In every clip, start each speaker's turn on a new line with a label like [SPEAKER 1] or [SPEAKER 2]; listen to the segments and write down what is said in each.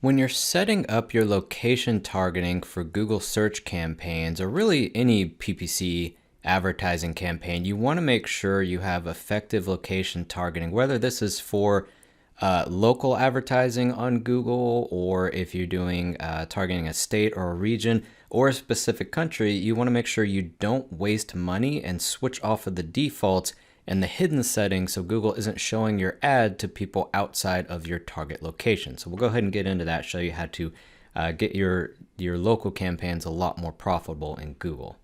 [SPEAKER 1] When you're setting up your location targeting for Google search campaigns or really any PPC advertising campaign, you want to make sure you have effective location targeting, whether this is for local advertising on Google or if you're doing targeting a state or a region or a specific country. You want to make sure you don't waste money and switch off of the defaults and the hidden settings so Google isn't showing your ad to people outside of your target location. So we'll go ahead and get into that, show you how to get your local campaigns a lot more profitable in Google.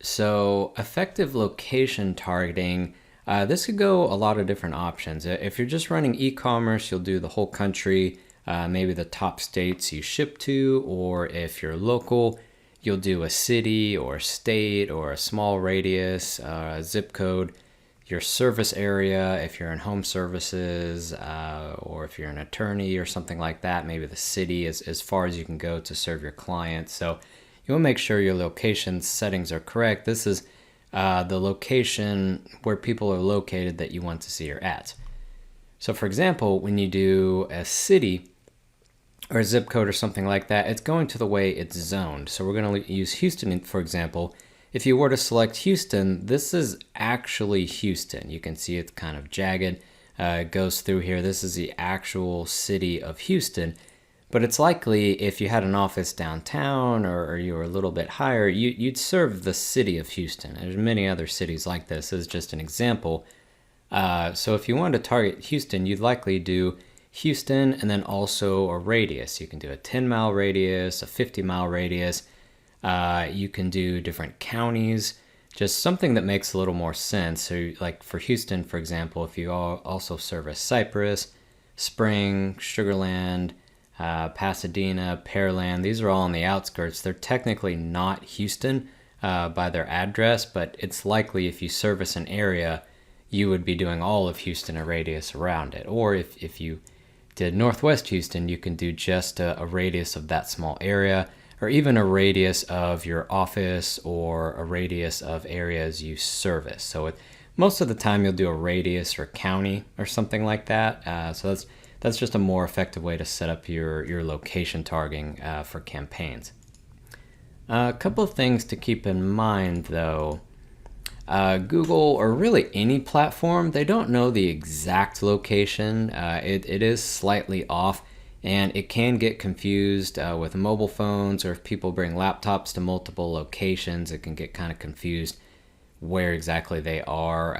[SPEAKER 1] So effective location targeting, this could go a lot of different options. If you're just running e-commerce, you'll do the whole country, maybe the top states you ship to, or if you're local, you'll do a city or a state or a small radius, a zip code, your service area, if you're in home services, or if you're an attorney or something like that, maybe the city is as far as you can go to serve your clients. So you want to make sure your location settings are correct. This is the location where people are located that you want to see your ads. So for example, when you do a city or a zip code or something like that, it's going to the way it's zoned. So we're going to use Houston, for example. If you were to select Houston, this is actually Houston. You can see it's kind of jagged. It goes through here. This is the actual city of Houston. But it's likely if you had an office downtown or you were a little bit higher, you'd serve the city of Houston. There's many other cities like this. This is just an example. So if you wanted to target Houston, you'd likely do Houston and then also a radius. You can do a 10-mile radius, a 50-mile radius. You can do different counties, just something that makes a little more sense. So like for Houston, for example, if you also service Cypress, Spring, Sugar Land, Pasadena, Pearland, these are all on the outskirts. They're technically not Houston by their address, but it's likely if you service an area, you would be doing all of Houston, a radius around it. Or if you did Northwest Houston, you can do just a radius of that small area, or even a radius of your office or a radius of areas you service. So most of the time you'll do a radius or county or something like that. So that's just a more effective way to set up your location targeting for campaigns. A couple of things to keep in mind though. Google or really any platform, they don't know the exact location. It is slightly off and it can get confused with mobile phones, or if people bring laptops to multiple locations, it can get kind of confused where exactly they are.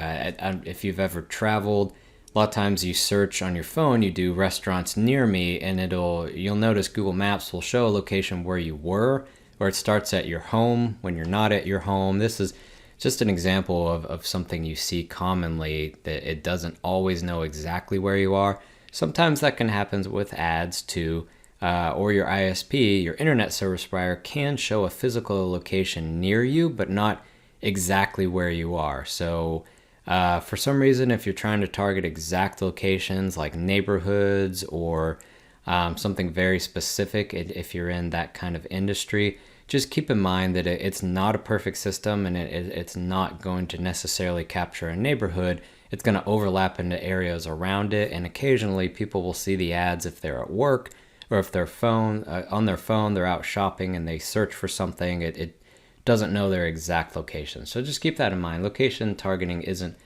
[SPEAKER 1] If you've ever traveled, a lot of times you search on your phone, you do restaurants near me, and you'll notice Google Maps will show a location where you were, or it starts at your home when you're not at your home. This is just an example of something you see commonly, that it doesn't always know exactly where you are. Sometimes that can happen with ads too, or your ISP, your internet service provider, can show a physical location near you, but not exactly where you are. So for some reason, if you're trying to target exact locations like neighborhoods or something very specific, if you're in that kind of industry, just keep in mind that it's not a perfect system, and it's not going to necessarily capture a neighborhood. It's going to overlap into areas around it, and occasionally people will see the ads if they're at work, or if they're on their phone, they're out shopping and they search for something. It doesn't know their exact location. So just keep that in mind. Location targeting isn't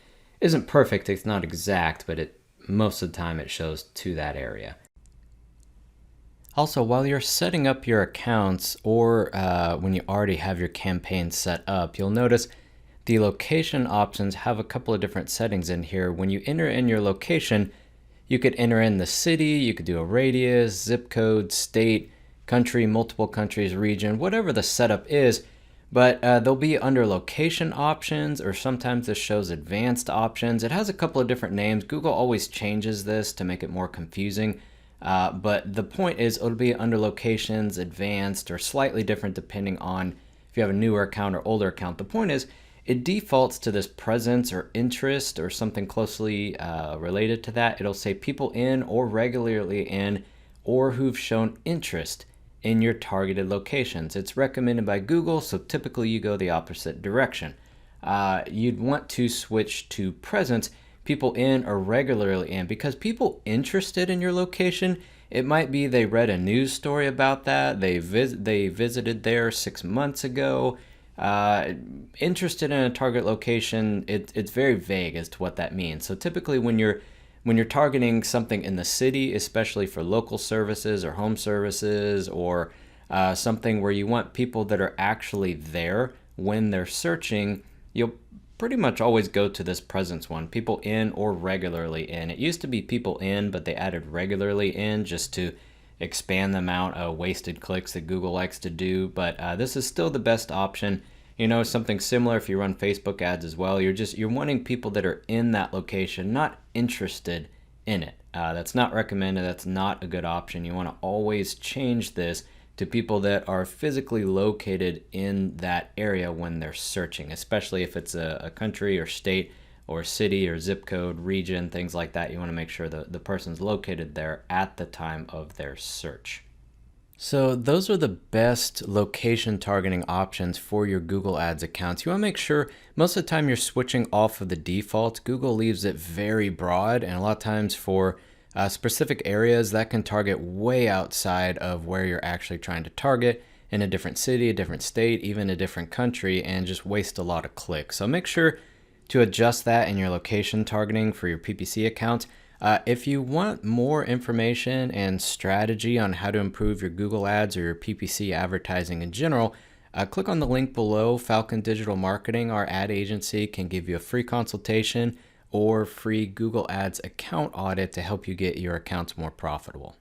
[SPEAKER 1] perfect. It's not exact, but most of the time it shows to that area. Also, while you're setting up your accounts, or when you already have your campaign set up, you'll notice the location options have a couple of different settings in here. When you enter in your location, you could enter in the city, you could do a radius, zip code, state, country, multiple countries, region, whatever the setup is. But they'll be under location options, or sometimes this shows advanced options. It has a couple of different names. Google always changes this to make it more confusing. But the point is it'll be under locations, advanced, or slightly different depending on if you have a newer account or older account. The point is it defaults to this presence or interest or something closely related to that. It'll say people in or regularly in, or who've shown interest in your targeted locations. It's recommended by Google, so typically you go the opposite direction. You'd want to switch to presence, people in or regularly in, because people interested in your location, it might be they read a news story about that, they visited there 6 months ago. Interested in a target location, it's very vague as to what that means. So typically when you're targeting something in the city, especially for local services or home services, or something where you want people that are actually there when they're searching, you'll pretty much always go to this presence one, people in or regularly in. It used to be people in, but they added regularly in just to expand the amount of wasted clicks that Google likes to do. But this is still the best option. You know, something similar if you run Facebook ads as well. You're wanting people that are in that location, not interested in it. That's not recommended. That's not a good option. You want to always change this to people that are physically located in that area when they're searching, especially if it's a country or state or city or zip code, region, things like that. You want to make sure that the person's located there at the time of their search. So those are the best location targeting options for your Google Ads accounts. You want to make sure most of the time you're switching off of the default. Google leaves it very broad, and a lot of times for specific areas that can target way outside of where you're actually trying to target in a different city, a different state, even a different country, and just waste a lot of clicks. So make sure to adjust that in your location targeting for your PPC account. If you want more information and strategy on how to improve your Google Ads or your PPC advertising in general, click on the link below. Falcon Digital Marketing, our ad agency, can give you a free consultation or free Google Ads account audit to help you get your accounts more profitable.